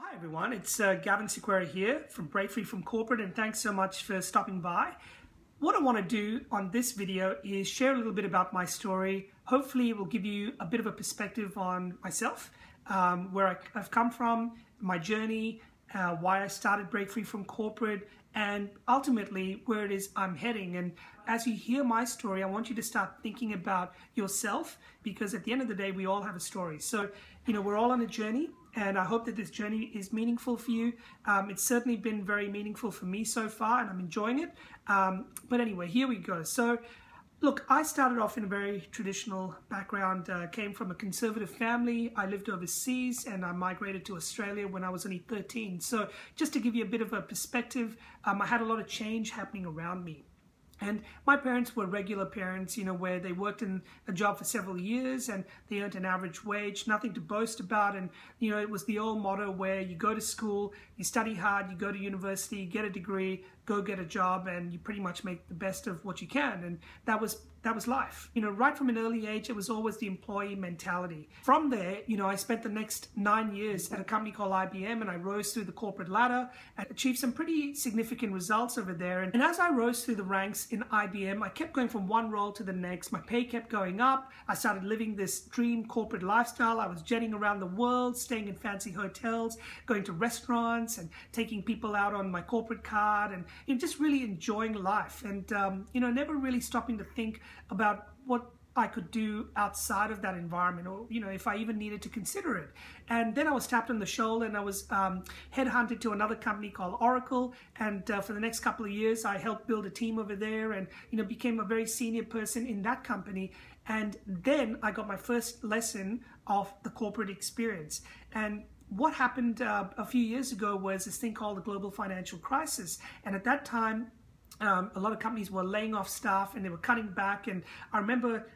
Hi everyone, it's Gavin Sequeira here from Break Free from Corporate, and thanks so much for stopping by. What I want to do on this video is share a little bit about my story. Hopefully it will give you a bit of a perspective on myself, where I've come from, my journey, why I started Break Free from Corporate, and ultimately where it is I'm heading. And as you hear my story, I want you to start thinking about yourself, because at the end of the day, we all have a story. So, we're all on a journey, and I hope that this journey is meaningful for you. It's certainly been very meaningful for me so far, and I'm enjoying it. But anyway, here we go. So, look, I started off in a very traditional background, came from a conservative family. I lived overseas and I migrated to Australia when I was only 13. So just to give you a bit of a perspective, I had a lot of change happening around me. And my parents were regular parents, where they worked in a job for several years and they earned an average wage, nothing to boast about. And, it was the old motto where you go to school, you study hard, you go to university, get a degree, go get a job, and you pretty much make the best of what you can. And that was life. Right from an early age, it was always the employee mentality. From there, I spent the next 9 years at a company called IBM, and I rose through the corporate ladder and achieved some pretty significant results over there. And as I rose through the ranks in IBM, I kept going from one role to the next. My pay kept going up. I started living this dream corporate lifestyle. I was jetting around the world, staying in fancy hotels, going to restaurants and taking people out on my corporate card, and just really enjoying life, and never really stopping to think about what I could do outside of that environment, or if I even needed to consider it. And then I was tapped on the shoulder and I was headhunted to another company called Oracle, and for the next couple of years I helped build a team over there, and became a very senior person in that company. And then I got my first lesson of the corporate experience. And what happened a few years ago was this thing called the global financial crisis, and at that time a lot of companies were laying off staff and they were cutting back. And I remember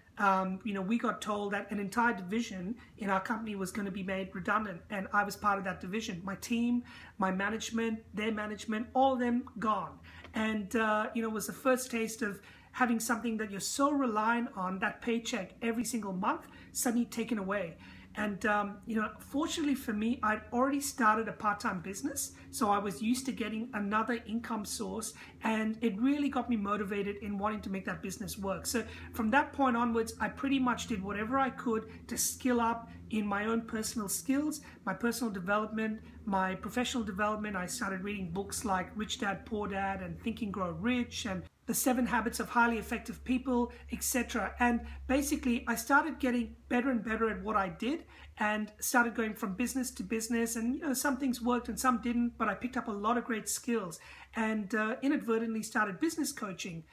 we got told that an entire division in our company was going to be made redundant, and I was part of that division. My team, my management, their management, all of them gone. And it was the first taste of having something that you're so reliant on, that paycheck every single month, suddenly taken away. And, fortunately for me, I'd already started a part-time business, so I was used to getting another income source, and it really got me motivated in wanting to make that business work. So from that point onwards, I pretty much did whatever I could to skill up in my own personal skills, my personal development, my professional development. I started reading books like Rich Dad, Poor Dad and Think and Grow Rich, and The 7 Habits of Highly Effective People, etc. And basically, I started getting better and better at what I did, and started going from business to business. And some things worked and some didn't, but I picked up a lot of great skills, and inadvertently started business coaching.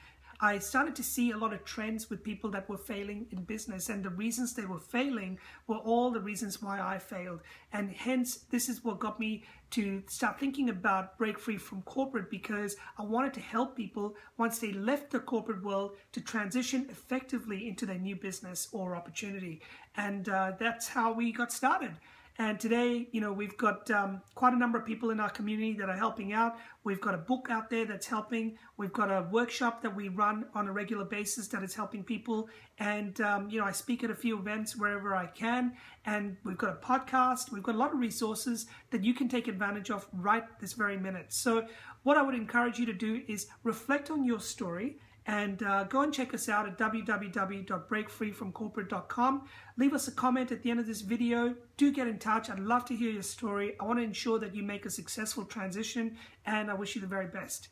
I started to see a lot of trends with people that were failing in business, and the reasons they were failing were all the reasons why I failed. And hence, this is what got me to start thinking about Break Free from Corporate, because I wanted to help people once they left the corporate world to transition effectively into their new business or opportunity. And that's how we got started. And today, we've got quite a number of people in our community that are helping out. We've got a book out there that's helping. We've got a workshop that we run on a regular basis that is helping people. And, I speak at a few events wherever I can. And we've got a podcast. We've got a lot of resources that you can take advantage of right this very minute. So what I would encourage you to do is reflect on your story, and go and check us out at www.breakfreefromcorporate.com. Leave us a comment at the end of this video. Do get in touch. I'd love to hear your story. I want to ensure that you make a successful transition, and I wish you the very best.